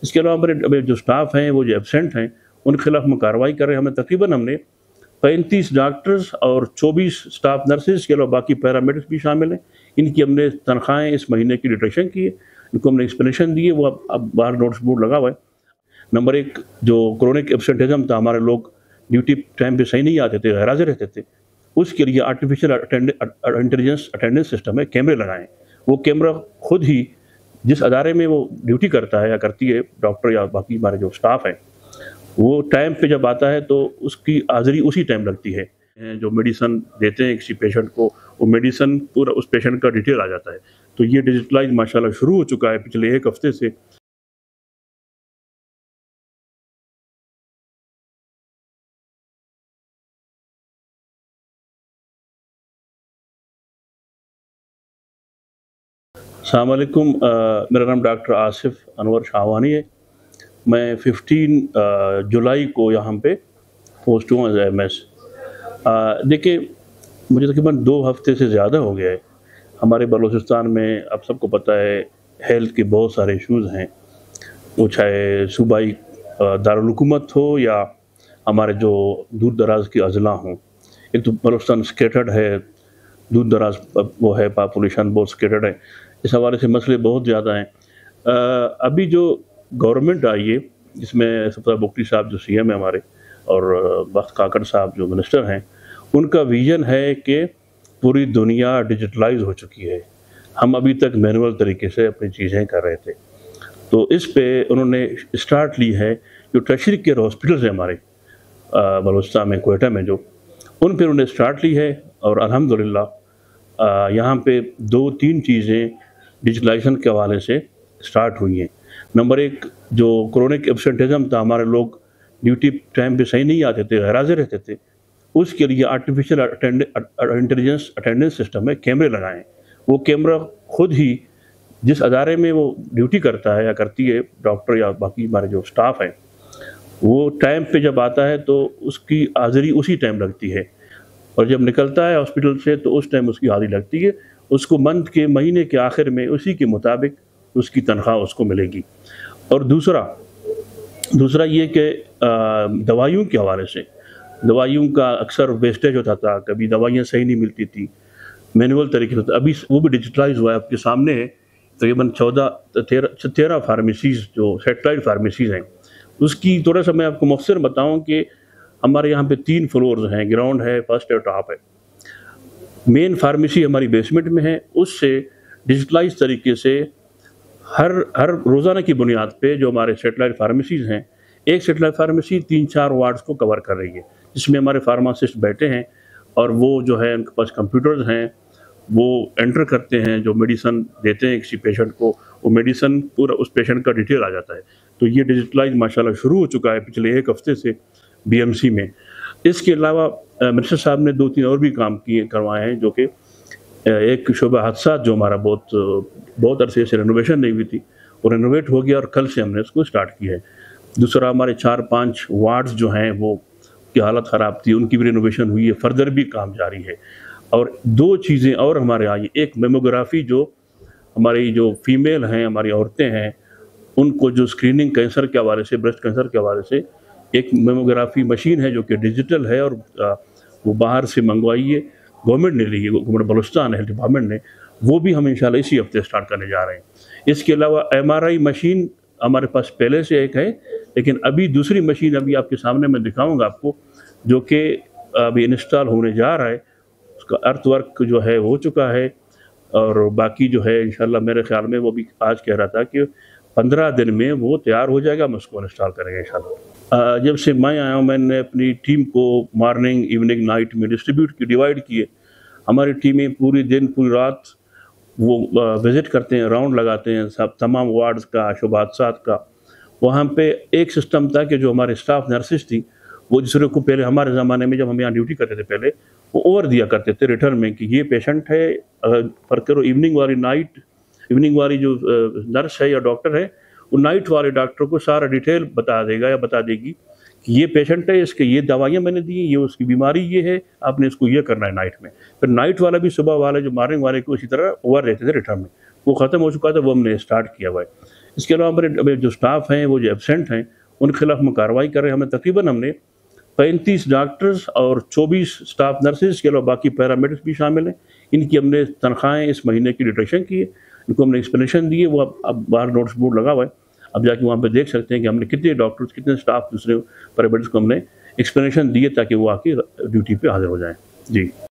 इसके अलावा हमारे जो स्टाफ हैं, वो जो एब्सेंट हैं, उनके खिलाफ हम कार्रवाई कर रहे हैं। हमने 35 डॉक्टर्स और 24 स्टाफ नर्सेज के अलावा बाकी पैरामेडिक्स भी शामिल हैं। इनकी हमने तनख्वाहें इस महीने की डिडक्शन की है, इनको हमने एक्सप्लेनेशन दी है, वो अब बाहर नोटिस बोर्ड लगा हुआ है। नंबर एक, जो क्रोनिक एब्सेंटिज्म था, हमारे लोग ड्यूटी टाइम पे सही नहीं आते थे, गैर हाजिर रहते थे, उसके लिए आर्टिफिशियल इंटेलिजेंस अटेंडेंस सिस्टम है, कैमरे लगाएं। वो कैमरा खुद ही जिस अदारे में वो ड्यूटी करता है या करती है, डॉक्टर या बाकी हमारे जो स्टाफ है, वो टाइम पे जब आता है तो उसकी हाजिरी उसी टाइम लगती है। जो मेडिसिन देते हैं किसी पेशेंट को, वो मेडिसिन पूरा उस पेशेंट का डिटेल आ जाता है। तो ये डिजिटलाइज माशाल्लाह शुरू हो चुका है पिछले 1 हफ्ते से। अस्सलाम वालेकुम, मेरा नाम डॉक्टर आसिफ अनवर शाहवानी है। मैं 15 जुलाई को यहाँ पे पोस्ट हुआ एज एमएस। देखिए, मुझे तकरीबन 2 हफ्ते से ज़्यादा हो गया है। हमारे बलूचिस्तान में आप सबको पता है हेल्थ के बहुत सारे इश्यूज़ हैं, वो चाहे सूबाई दारुल हुकूमत हो या हमारे जो दूर दराज के अज़ला हों। एक तो बलूचिस्तान स्केटर्ड है, दूर दराज वो है, पॉपुलेशन बहुत स्केटर्ड है। इस हवाले से मसले बहुत ज़्यादा हैं। अभी जो गवर्नमेंट आई है, जिसमें सफदर बुगटी साहब जो सीएम है हमारे, और बख्त काकड़ साहब जो मिनिस्टर हैं, उनका विज़न है कि पूरी दुनिया डिजिटलाइज हो चुकी है। हम अभी तक मैनुअल तरीके से अपनी चीज़ें कर रहे थे। तो इस पे उन्होंने स्टार्ट ली है, जो टर्शियरी केयर हॉस्पिटल्स हैं हमारे बलूचिस्तान में, क्वेटा में, जो उन पर उन्होंने स्टार्ट ली है। और अल्हम्दुलिल्लाह यहाँ पे 2-3 चीज़ें डिजिटलाइजेशन के हवाले से स्टार्ट हुई हैं। नंबर एक, जो क्रोनिक एब्सेंटिज्म था, हमारे लोग ड्यूटी टाइम पे सही नहीं आते थे, गैर हाजिर रहते थे, उसके लिए आर्टिफिशियल इंटेलिजेंस अटेंडेंस सिस्टम है, कैमरे लगाएं। वो कैमरा खुद ही जिस अदारे में वो ड्यूटी करता है या करती है, डॉक्टर या बाकी हमारे जो स्टाफ है, वो टाइम पे जब आता है तो उसकी हाजिरी उसी टाइम लगती है, और जब निकलता है हॉस्पिटल से तो उस टाइम उसकी हाजिरी लगती है। उसको मंथ के महीने के आखिर में उसी के मुताबिक उसकी तनख्वाह उसको मिलेगी। और दूसरा ये कि दवाइयों के हवाले से, दवाइयों का अक्सर वेस्टेज होता था, कभी दवाइयाँ सही नहीं मिलती थी, मैनुअल तरीके से। अभी वो भी डिजिटलाइज हुआ है, आपके सामने है। तकरीबन 13 फार्मेसीज़ जो सेटेलाइट फार्मेसीज़ हैं, उसकी थोड़ा सा मैं आपको मुख्तसर बताऊँ कि हमारे यहाँ पे 3 फ्लोर्स हैं, ग्राउंड है, फर्स्ट है, टॉप है। मेन फार्मेसी हमारी बेसमेंट में है। उससे डिजिटलाइज तरीके से हर रोज़ाना की बुनियाद पे जो हमारे सेटेलाइट फार्मेसीज़ हैं, एक सेटेलाइट फार्मेसी 3-4 वार्ड्स को कवर कर रही है, जिसमें हमारे फार्मासिस्ट बैठे हैं, और वो जो है उनके पास कंप्यूटर्स हैं, वो एंटर करते हैं, जो मेडिसिन देते हैं किसी पेशेंट को, वो मेडिसिन पूरा उस पेशेंट का डिटेल आ जाता है। तो ये डिजिटलाइज माशाल्लाह शुरू हो चुका है पिछले 1 हफ्ते से बीएमसी में। इसके अलावा मिनिस्टर साहब ने 2-3 और भी काम करवाए हैं, जो कि एक शोबा हादसा जो हमारा बहुत अरसे से रेनोवेशन नहीं हुई थी, वो रेनोवेट हो गया और कल से हमने उसको स्टार्ट किया है। दूसरा, हमारे 4-5 वार्ड्स जो हैं वो की हालत ख़राब थी, उनकी भी रेनोवेशन हुई है, फर्दर भी काम जारी है। और 2 चीज़ें और हमारे आई, एक मेमोग्राफी, जो हमारी जो फीमेल हैं, हमारी औरतें हैं, उनको जो स्क्रीनिंग कैंसर के हवाले से, ब्रेस्ट कैंसर के हवाले से एक मेमोग्राफी मशीन है जो कि डिजिटल है, और वो बाहर से मंगवाई है, गवर्नमेंट ने ली है, गवर्नमेंट बलूचिस्तान हेल्थ डिपार्टमेंट ने। वो भी हम इंशाल्लाह इसी हफ्ते स्टार्ट करने जा रहे हैं। इसके अलावा एमआरआई मशीन हमारे पास पहले से एक है, लेकिन अभी दूसरी मशीन अभी आपके सामने मैं दिखाऊंगा आपको, जो कि अभी इंस्टॉल होने जा रहा है। उसका अर्थ वर्क जो है हो चुका है, और बाकी जो है इंशाल्लाह मेरे ख्याल में, वो भी आज कह रहा था कि 15 दिन में वो तैयार हो जाएगा, हम उसको इंस्टॉल करेंगे इंशाल्लाह। जब से मैं आया हूँ, मैंने अपनी टीम को मॉर्निंग, इवनिंग, नाइट में डिवाइड किए। हमारी टीमें पूरी दिन पूरी रात वो विज़िट करते हैं, राउंड लगाते हैं सब तमाम वार्ड्स का, शुबात का। वहाँ पे एक सिस्टम था कि जो हमारे स्टाफ नर्सेज थी, वो दूसरे को पहले हमारे ज़माने में जब हम यहाँ ड्यूटी करते थे पहले, वो ओवर दिया करते थे रिटर्न में कि ये पेशेंट है, फ़र्क करो इवनिंग वाली जो नर्स है या डॉक्टर है, वो नाइट वाले डॉक्टर को सारा डिटेल बता देगा या बता देगी कि ये पेशेंट है, इसके ये दवाइयाँ मैंने दी, ये उसकी बीमारी ये है, आपने इसको ये करना है नाइट में। फिर नाइट वाला भी सुबह वाले जो मॉर्निंग वाले को इसी तरह ओवर रहते थे रिटर्न में। वो ख़त्म हो चुका था, वो हमने स्टार्ट किया हुआ है। इसके अलावा हमारे जो स्टाफ हैं वो जो एब्सेंट हैं उनके खिलाफ हम कार्रवाई कर रहे हैं। हमने 35 डॉक्टर्स और 24 स्टाफ नर्सेज के अलावा बाकी पैरामेडिक्स भी शामिल हैं। इनकी हमने तनख्वाहें इस महीने की डिडक्शन की है, इनको हमने एक्सप्लेनेशन दी है। वो अब बाहर नोटिस बोर्ड लगा हुआ है, अब जाके वहाँ पे देख सकते हैं कि हमने कितने डॉक्टर्स कितने स्टाफ दूसरे पैरामेडिक्स को हमने एक्सप्लेनेशन दी है ताकि वो आके ड्यूटी पे हाजिर हो जाएँ। जी।